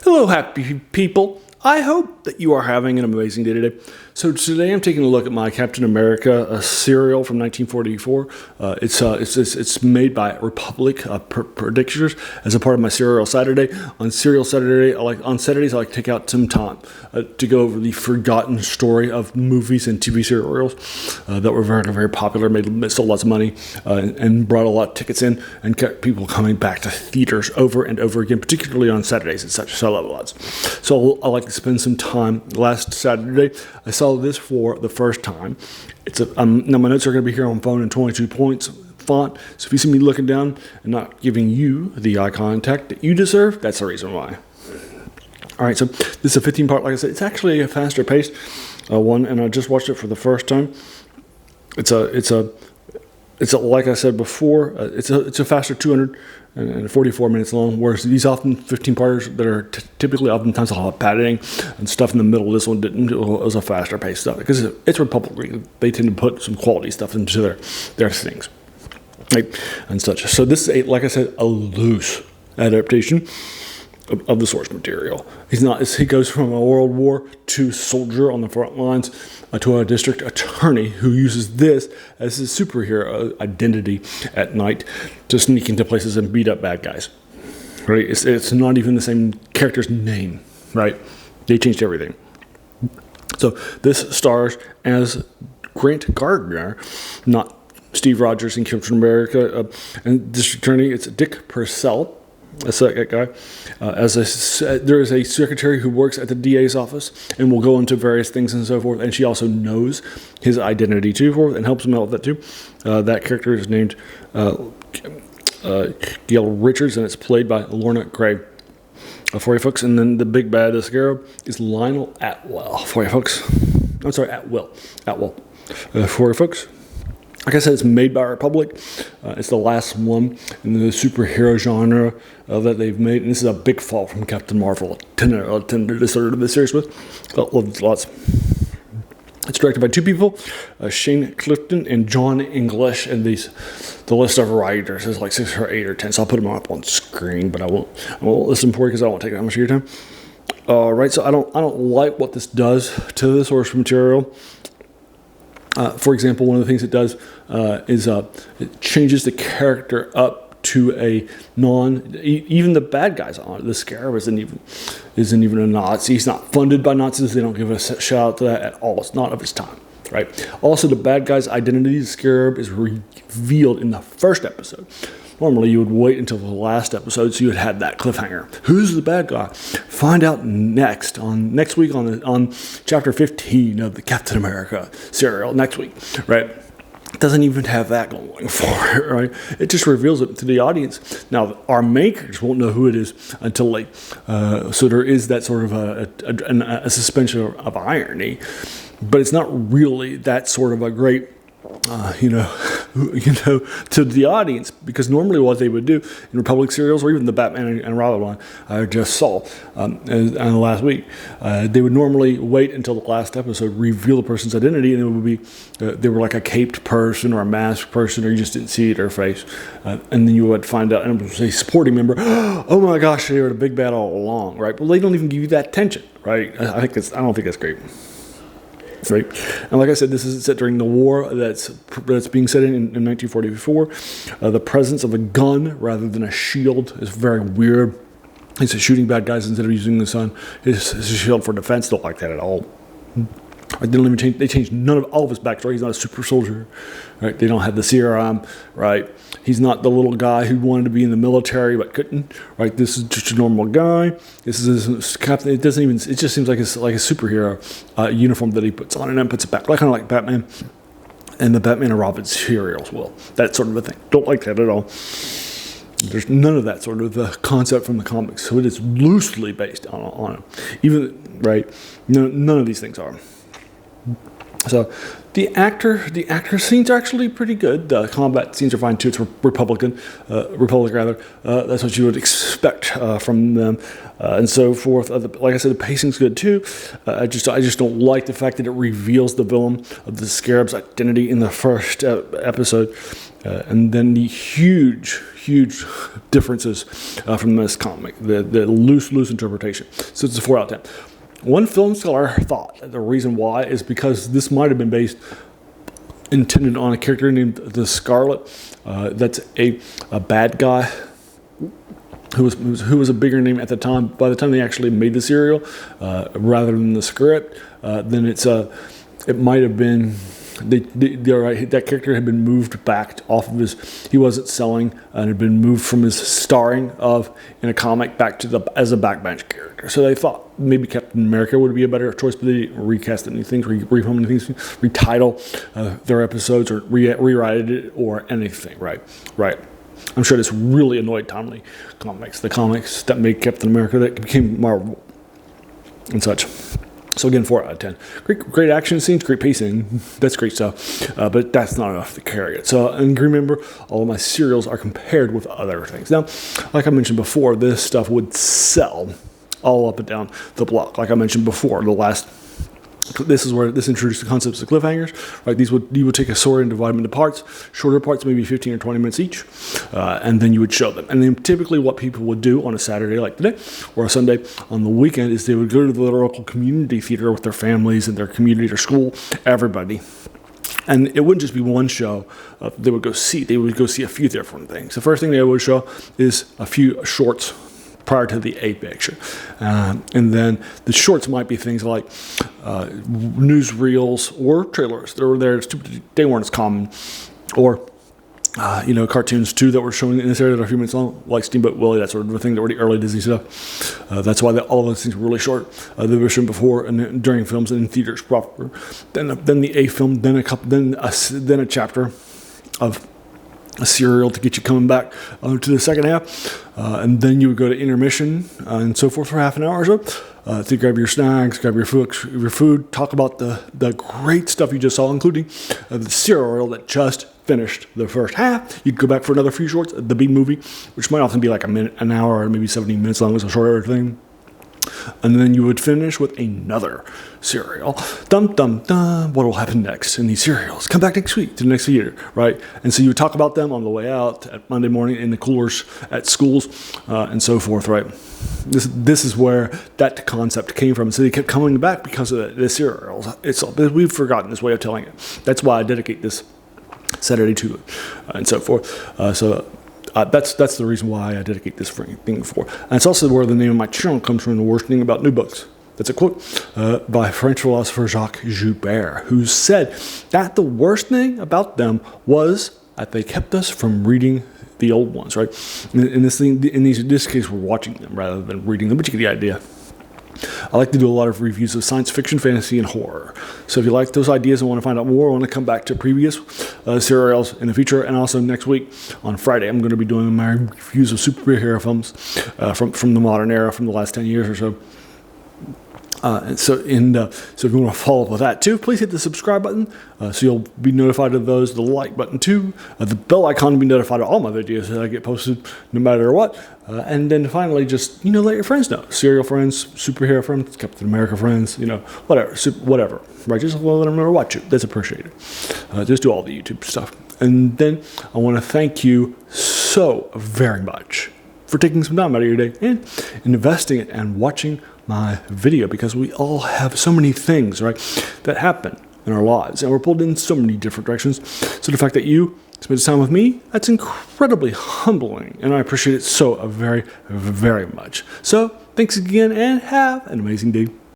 Hello, happy people. I hope that you are having an amazing day today. So today I'm taking a look at my Captain America cereal from 1944. It's made by Republic Predictors as a part of my Cereal Saturday. On Cereal Saturday, on Saturdays I like to take out some time to go over the forgotten story of movies and TV serials that were very, very popular, sold lots of money, and brought a lot of tickets in and kept people coming back to theaters over and over again, particularly on Saturdays and such. So I love lots. So I like to spend some time. Last Saturday, I saw this for the first time. Now my notes are going to be here on phone in 22 points font. So if you see me looking down and not giving you the eye contact that you deserve, that's the reason why. All right, so this is a 15-part. Like I said, it's actually a faster paced one, and I just watched it for the first time. It's like I said before, it's a faster 244 minutes long, whereas these often 15-parters that are typically oftentimes a lot of padding and stuff in the middle. This one didn't. It was a faster paced stuff because it's Republic. They tend to put some quality stuff into their things, right, and such. So this is like I said, a loose adaptation of the source material. He goes from a World War II soldier on the front lines to a district attorney who uses this as his superhero identity at night to sneak into places and beat up bad guys. Right? It's not even the same character's name. Right? They changed everything. So this stars as Grant Gardner, not Steve Rogers in Captain America, and district attorney. It's Dick Purcell. That's that guy. There is a secretary who works at the DA's office and will go into various things and so forth, and she also knows his identity too, and helps him out with that too. That character is named Gail Richards, and it's played by Lorna Gray. For you folks, and then the big bad, the scarab, is Lionel Atwell. For you folks, I'm sorry, Atwell. For you folks. Like I said, it's made by Republic. It's the last one in the superhero genre that they've made. And this is a big fall from Captain Marvel. Tended to start this series with. Lots. It's directed by two people, Shane Clifton and John English. And the list of writers is like 6 or 8 or 10. So I'll put them up on screen, but I won't list them for you because I won't take that much of your time. Right, so I don't like what this does to the source material. For example, one of the things it does is it changes the character up to a even the bad guys on it. The Scarab isn't even a Nazi. He's not funded by Nazis. They don't give a shout out to that at all. It's not of his time, right? Also, the bad guy's identity, the Scarab, is revealed in the first episode. Normally, you would wait until the last episode so you would have that cliffhanger. Who's the bad guy? Find out next week on chapter 15 of the Captain America serial. Next week, right? It doesn't even have that going for it, right? It just reveals it to the audience. Now, our main characters won't know who it is until late. So there is that sort of a suspension of irony, but it's not really that sort of a great. To the audience, because normally what they would do in Republic serials, or even the Batman and Robin one I just saw last week, they would normally wait until the last episode, reveal the person's identity, and it would be they were like a caped person or a masked person, or you just didn't see their face, and then you would find out, and it was a supporting member. Oh my gosh, they were the big bad all along, right? Well, they don't even give you that tension, right? I don't think that's great. Right, and like I said, this is set during the war that's being set in 1944. The presence of a gun rather than a shield is very weird. He's shooting bad guys instead of using the sun. It's a shield for defense. Don't like that at all. They don't even change. They changed none of all of his backstory. He's not a super soldier, right? They don't have the serum, right? He's not the little guy who wanted to be in the military but couldn't, right? This is just a normal guy. This is his captain. It doesn't even. It just seems like it's like a superhero uniform that he puts on and then puts it back, kind of like Batman and the Batman and Robin serials will. That sort of a thing. Don't like that at all. There's none of that sort of concept from the comics, so it is loosely based on it. Even right, none of these things are. So the actor scenes are actually pretty good. The combat scenes are fine too. It's Republic rather. That's what you would expect from them, and so forth. Like I said, the pacing's good too. I just don't like the fact that it reveals the villain of the Scarab's identity in the first episode, and then the huge differences from this comic. The loose interpretation. So it's a 4 out of 10. One film scholar thought that the reason why is because this might have been intended on a character named the Scarlet. That's a bad guy who was a bigger name at the time. By the time they actually made the serial, rather than the script, then it might have been. That character had been moved back off of he wasn't selling and had been moved from his starring in a comic back to as a backbench character. So they thought maybe Captain America would be a better choice, but they didn't recast anything, refilm anything, retitle their episodes or rewrite it or anything. Right. I'm sure this really annoyed Timely Comics, the comics that made Captain America that became Marvel and such. So again, 4 out of 10. Great action scenes, great pacing. That's great stuff, but that's not enough to carry it. So, and remember, all of my serials are compared with other things. Now, like I mentioned before, this stuff would sell all up and down the block. Like I mentioned before, this is where this introduced the concepts of cliffhangers. Right, you would take a story and divide them into parts, shorter parts, maybe 15 or 20 minutes each, and then you would show them. And then typically, what people would do on a Saturday like today or a Sunday on the weekend is they would go to the local community theater with their families and their community, their school, everybody. And it wouldn't just be one show. They would go see a few different things. The first thing they would show is a few shorts prior to the A picture. And then the shorts might be things like newsreels or trailers. They weren't as common. Or, cartoons too that were showing in this area that are a few minutes long, like Steamboat Willie, that sort of thing, the early Disney stuff. That's why all of those things were really short. They were shown before and during films and in theaters proper. Then the A film, then a chapter of a serial to get you coming back to the second half, and then you would go to intermission and so forth for half an hour or so to grab your snacks, grab your food, talk about the great stuff you just saw, including the serial that just finished the first half. You'd go back for another few shorts, the B movie, which might often be like an hour or maybe 70 minutes long, as a shorter thing. And then you would finish with another serial. Dum, dum, dum. What will happen next in these serials? Come back next week to the next theater, right? And so you would talk about them on the way out at Monday morning in the coolers at schools and so forth, right? This is where that concept came from. So they kept coming back because of the serials. We've forgotten this way of telling it. That's why I dedicate this Saturday to it and so forth. That's the reason why I dedicate this thing for. And it's also where the name of my channel comes from, The Worst Thing About New Books. That's a quote by French philosopher Jacques Joubert, who said that the worst thing about them was that they kept us from reading the old ones, right? In this case, we're watching them rather than reading them, but you get the idea. I like to do a lot of reviews of science fiction, fantasy, and horror. So if you like those ideas and want to find out more, I want to come back to previous serials in the future. And also next week on Friday, I'm going to be doing my reviews of superhero films from the modern era, from the last 10 years or so. So if you want to follow up with that too, please hit the subscribe button so you'll be notified of those. The like button too, the bell icon to be notified of all my videos that I get posted, no matter what. And then finally, just let your friends know. Serial friends, superhero friends, Captain America friends, whatever. Right? Just let them know to watch it. That's appreciated. Just do all the YouTube stuff. And then I want to thank you so very much for taking some time out of your day and investing it and watching my video, because we all have so many things, right, that happen in our lives, and we're pulled in so many different directions. So the fact that you spend time with me, that's incredibly humbling, and I appreciate it so very, very much. So thanks again, and have an amazing day.